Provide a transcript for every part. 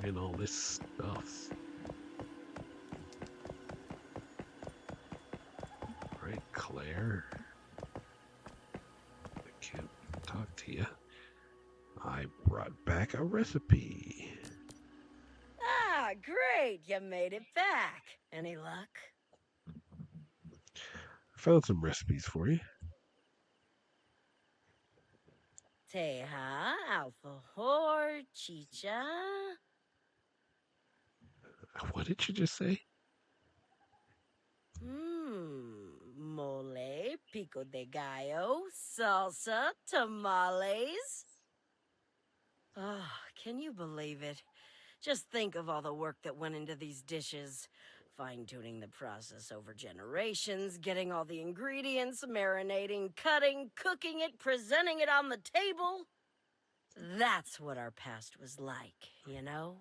in all this stuff. Right, Claire? I can't talk to you. I brought back a recipe. Ah, great, you made it back. Any luck? I found some recipes for you. Teja, alfajor, chicha. What did you just say? Mole, pico de gallo, salsa, tamales. Oh, can you believe it? Just think of all the work that went into these dishes. Fine-tuning the process over generations, getting all the ingredients, marinating, cutting, cooking it, presenting it on the table. That's what our past was like, you know?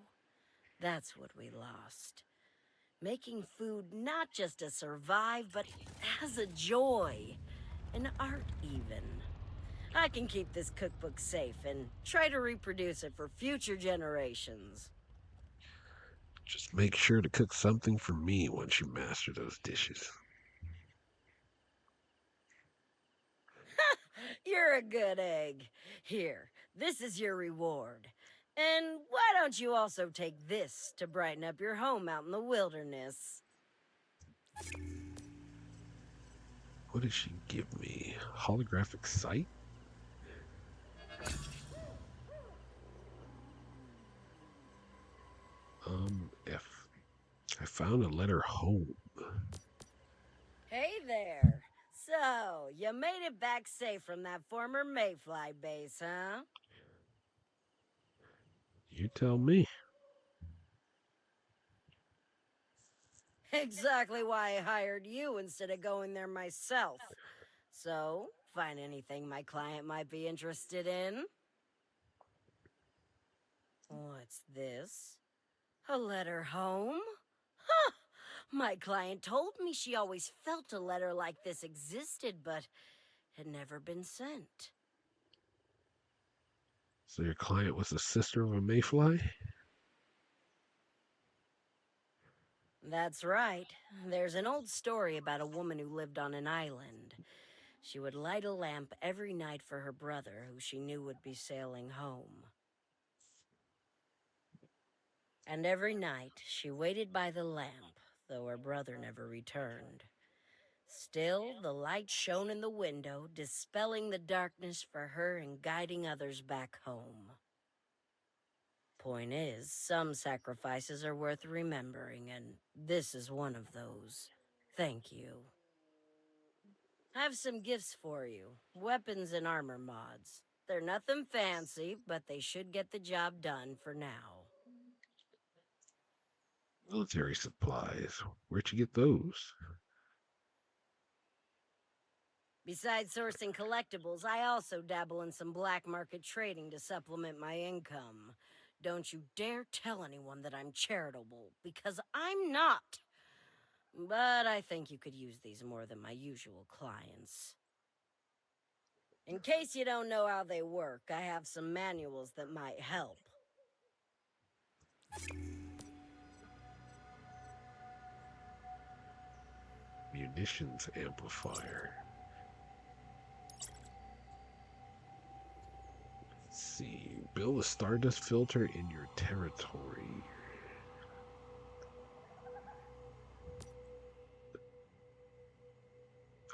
That's what we lost. Making food not just to survive, but as a joy. An art, even. I can keep this cookbook safe and try to reproduce it for future generations. Just make sure to cook something for me once you master those dishes. You're a good egg. Here, this is your reward. And why don't you also take this to brighten up your home out in the wilderness? What did she give me? Holographic sight? F. I found a letter home. Hey there. So, you made it back safe from that former mayfly base, huh? You tell me. Exactly why I hired you instead of going there myself. So, find anything my client might be interested in? What's this? A letter home? Huh! My client told me she always felt a letter like this existed, but had never been sent. So your client was the sister of a mayfly? That's right. There's an old story about a woman who lived on an island. She would light a lamp every night for her brother, who she knew would be sailing home. And every night she waited by the lamp, though her brother never returned. Still, the light shone in the window, dispelling the darkness for her and guiding others back home. Point is, some sacrifices are worth remembering, and this is one of those. Thank you. I have some gifts for you. Weapons and armor mods. They're nothing fancy, but they should get the job done for now. Military supplies. Where'd you get those? Besides sourcing collectibles, I also dabble in some black market trading to supplement my income. Don't you dare tell anyone that I'm charitable, because I'm not. But I think you could use these more than my usual clients. In case you don't know how they work, I have some manuals that might help. Munitions amplifier. Let's see. Build a stardust filter in your territory.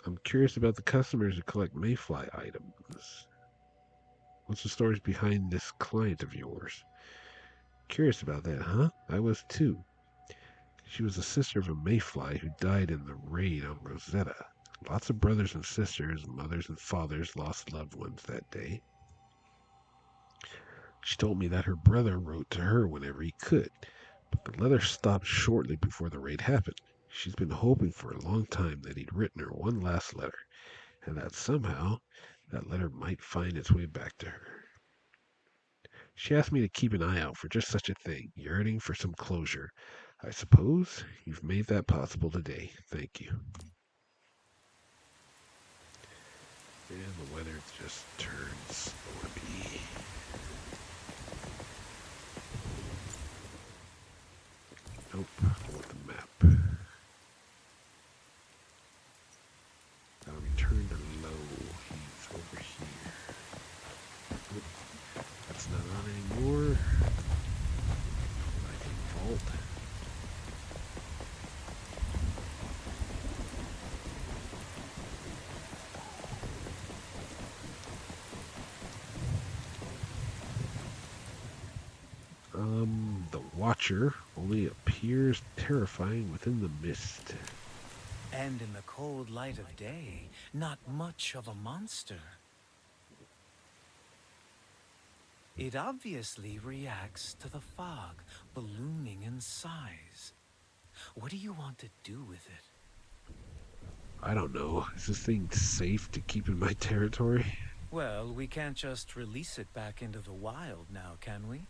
I'm curious about the customers who collect mayfly items. What's the stories behind this client of yours? Curious about that, huh? I was too. She was the sister of a mayfly who died in the raid on Rosetta. Lots of brothers and sisters, mothers and fathers lost loved ones that day. She told me that her brother wrote to her whenever he could, but the letter stopped shortly before the raid happened. She's been hoping for a long time that he'd written her one last letter, and that somehow that letter might find its way back to her. She asked me to keep an eye out for just such a thing, yearning for some closure. I suppose you've made that possible today. Thank you. And the weather just turned stormy. Nope, I want the map. Gotta return to low. He's over here. Nope, that's not on anymore. By default. The Watcher only appears terrifying within the mist. And in the cold light of day, not much of a monster. It obviously reacts to the fog, ballooning in size. What do you want to do with it? I don't know. Is this thing safe to keep in my territory? Well, we can't just release it back into the wild now, can we?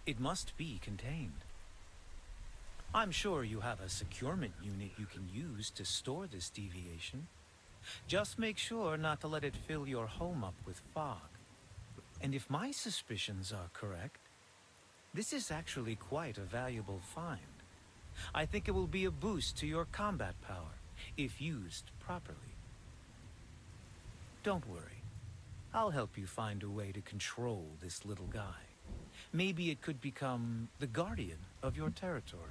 It must be contained. I'm sure you have a securement unit you can use to store this deviation. Just make sure not to let it fill your home up with fog. And if my suspicions are correct, this is actually quite a valuable find. I think it will be a boost to your combat power, if used properly. Don't worry. I'll help you find a way to control this little guy. Maybe it could become the guardian of your territory.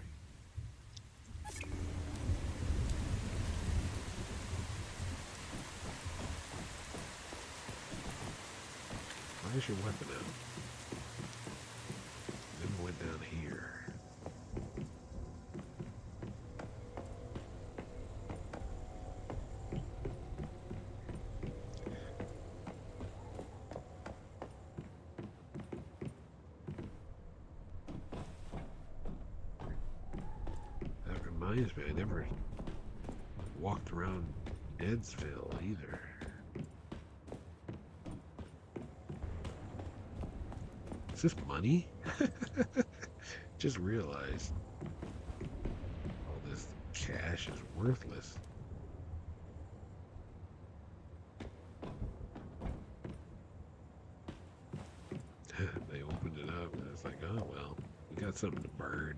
Why is your weapon out? Then we went down here. That reminds me, I never walked around Deadsville either. Is this money? Just realized all this cash is worthless. They opened it up and it's like, oh well, we got something to burn.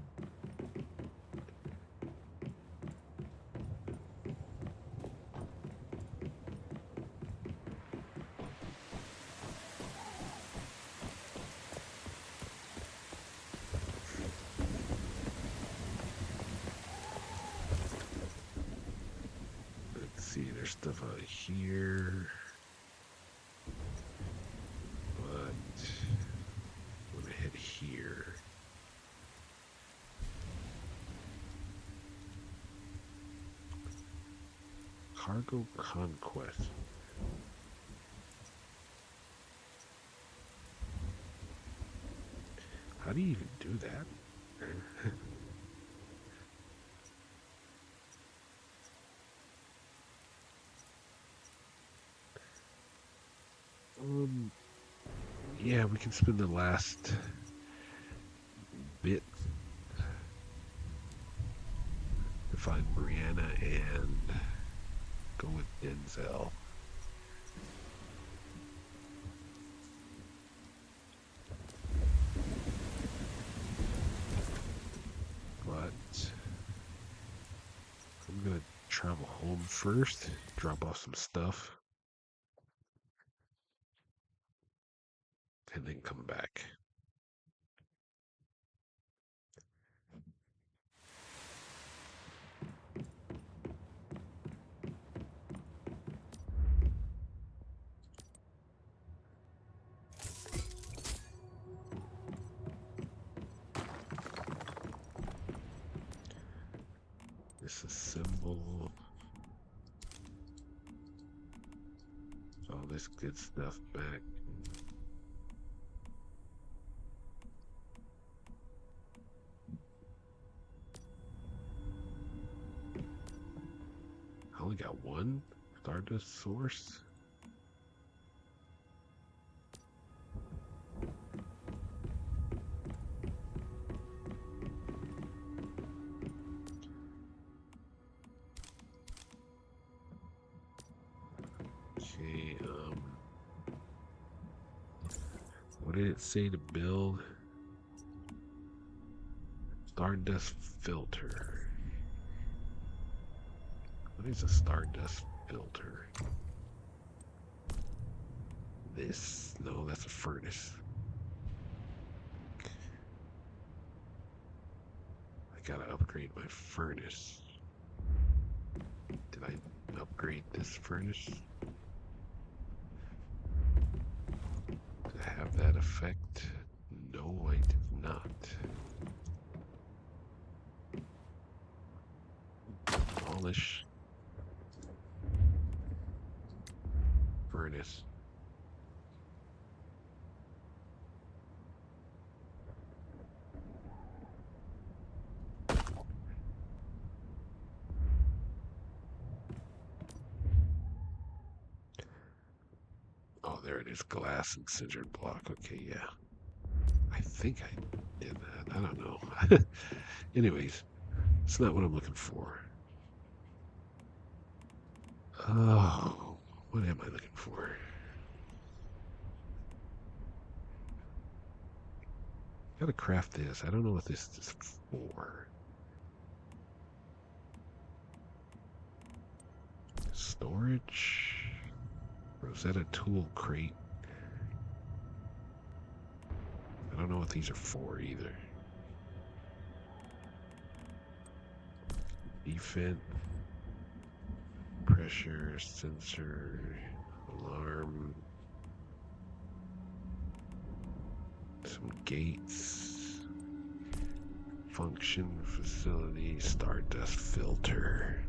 Let's see, there's stuff out here. But I'm gonna head here. Cargo Conquest. How do you even do that? um, yeah, we can spend the last bit to find Brianna and go with Denzel. But I'm gonna travel home first, drop off some stuff, and then come back. Disassemble all this good stuff back. I only got one Stardust source. Okay, what did it say to build? Stardust filter. What is a stardust filter? This? No, that's a furnace. I gotta upgrade my furnace. Did I upgrade this furnace? Did I have that effect? No, I did not. Polish furnace. Oh, there it is. Glass and cinder block. Okay, yeah. I think I did that. I don't know. Anyways, it's not what I'm looking for. Oh, what am I looking for? Gotta craft this. I don't know what this is for. Storage. Rosetta tool crate. I don't know what these are for either. Defense. Pressure, sensor, alarm. Some gates. Function, facility, stardust filter.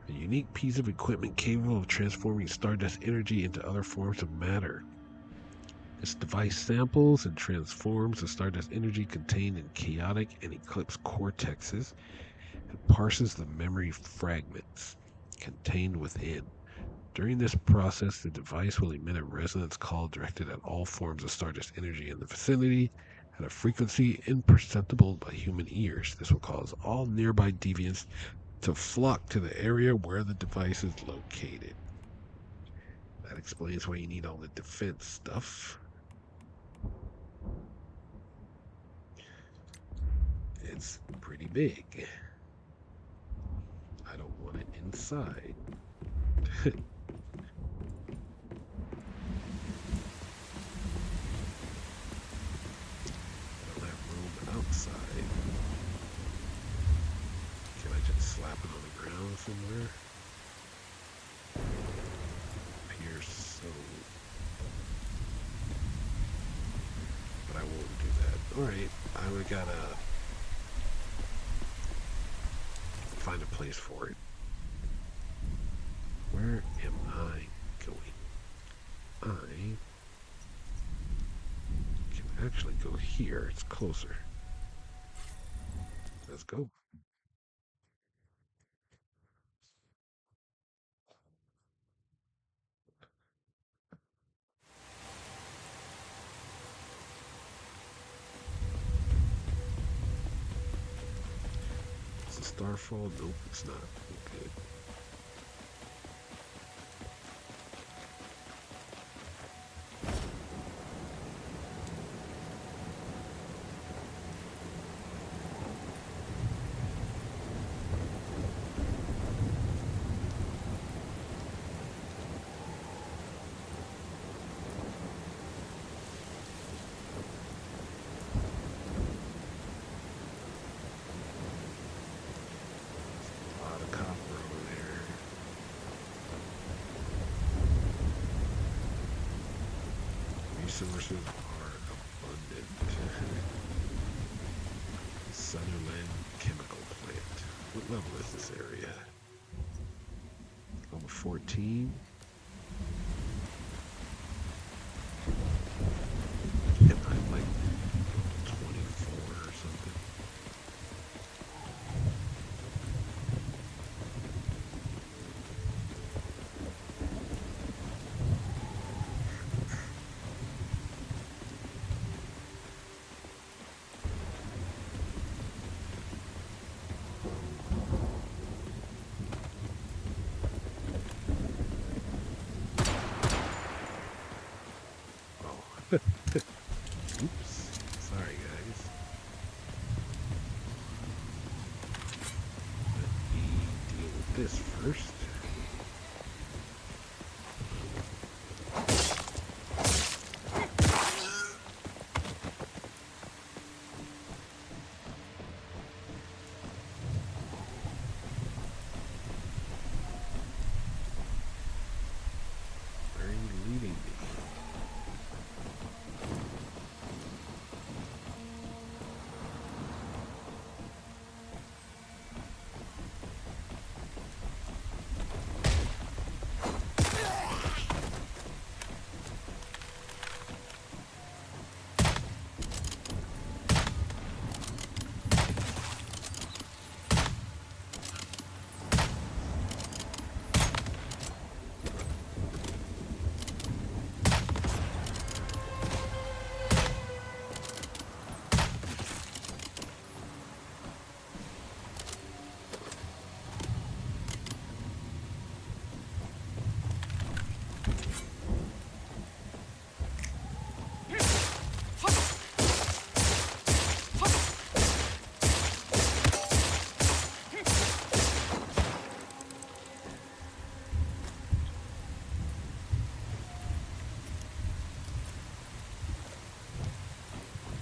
A unique piece of equipment capable of transforming stardust energy into other forms of matter. This device samples and transforms the stardust energy contained in chaotic and eclipse cortexes and parses the memory fragments contained within. During this process, the device will emit a resonance call directed at all forms of stardust energy in the vicinity at a frequency imperceptible by human ears. This will cause all nearby deviants to flock to the area where the device is located. That explains why you need all the defense stuff. It's pretty big. I don't want it inside. Outside. Can I just slap it on the ground somewhere? Appears so. But I won't do that. Alright, I gotta find a place for it. Where am I going? I can actually go here. It's closer. Let's go. Is it Starfall? Nope, it's not. Okay. A lot of copper over there. Resources are abundant. Sutherland Chemical Plant. What level is this area? Level 14. Can I like 24 or something? Oh. Oops. this first. Where are you leading me?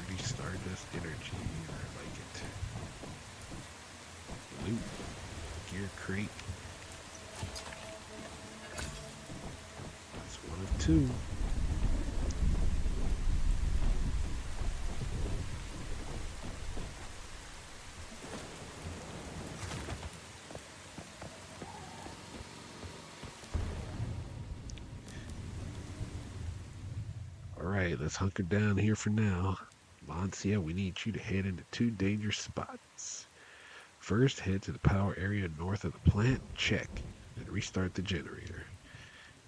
Pretty Stardust Energy. I like it. Loot. Gear crate. That's one of two. Alright, let's hunker down here for now. Lancia, we need you to head into two dangerous spots. First, head to the power area north of the plant. Check. And restart the generator.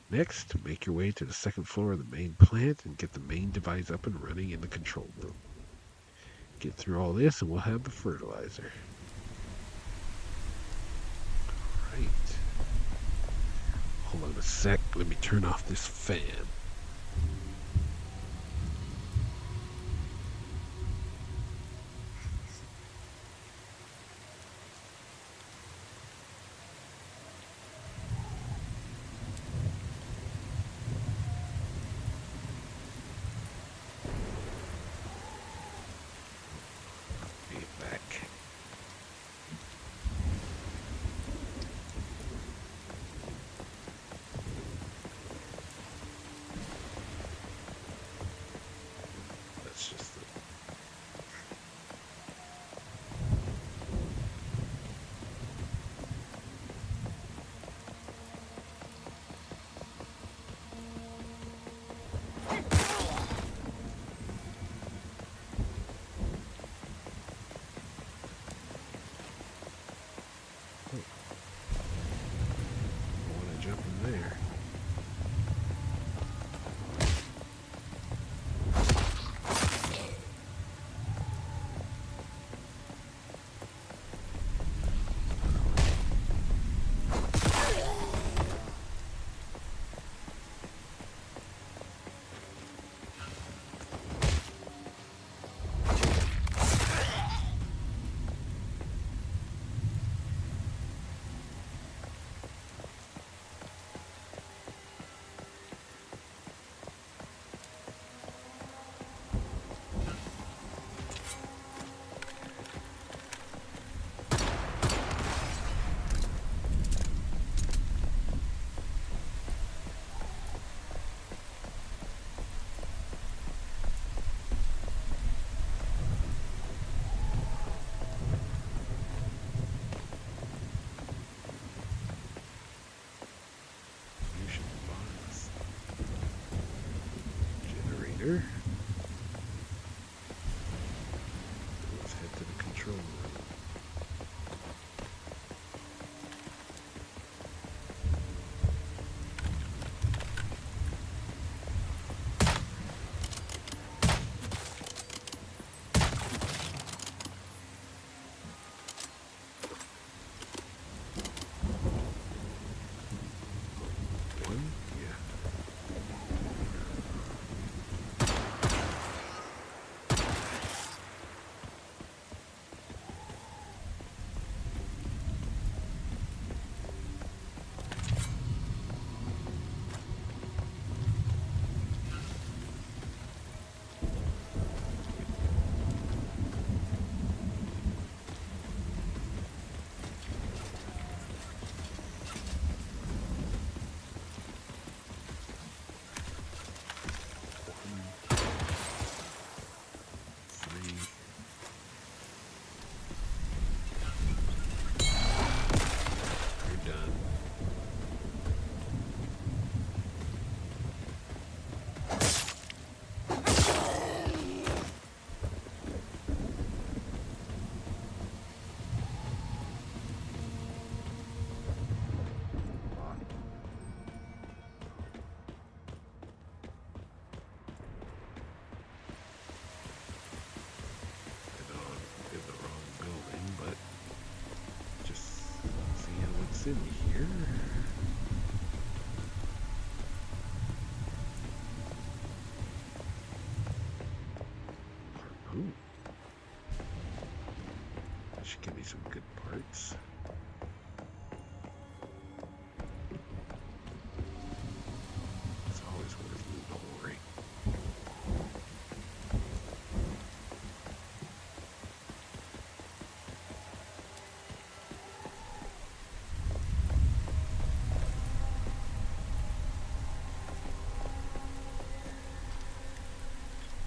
Next, make your way to the second floor of the main plant and get the main device up and running in the control room. Get through all this and we'll have the fertilizer. Right. Hold on a sec. Let me turn off this fan. Get back. What's in here? Harpoon. That should give me some good parts. It's always worth loot hoarding.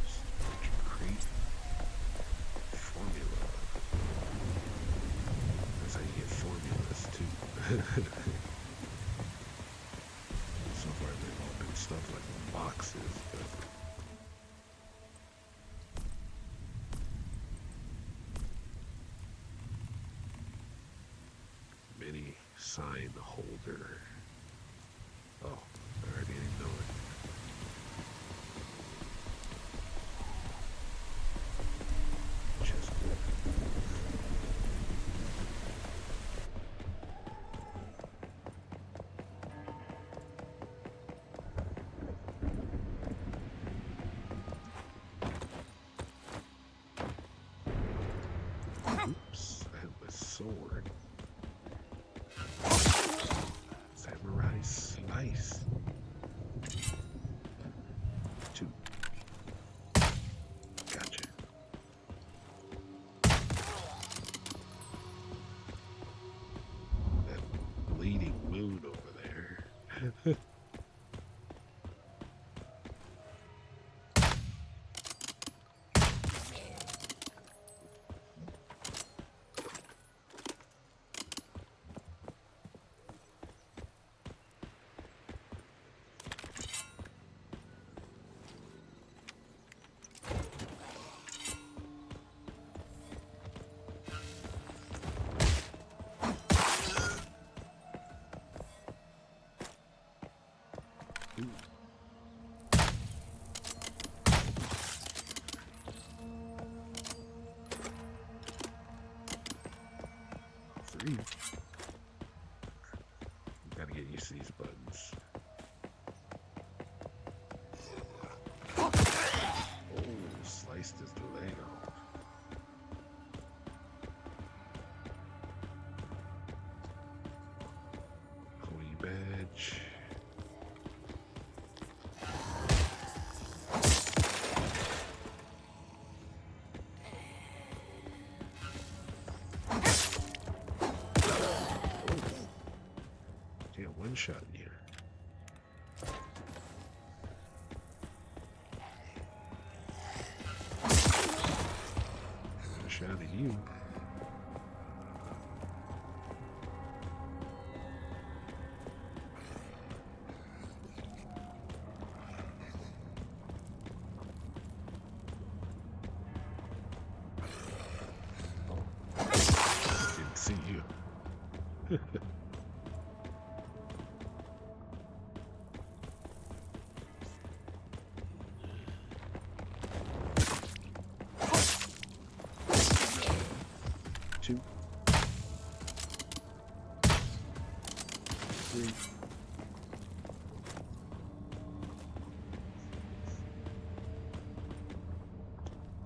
Storage crate. Formula. That's how you get formulas too. So far they've all been stuff like boxes, but mini sign holder. Oh, I already didn't know it. Chest. Oops, I have my sword. Samurai slice. 2. Gotcha. That bleeding wound over there. 3. Gotta get used to these buttons. Oh, sliced his leg off. Cody badge. Can't one shot you. One shot at you. Didn't see you. 2. 3.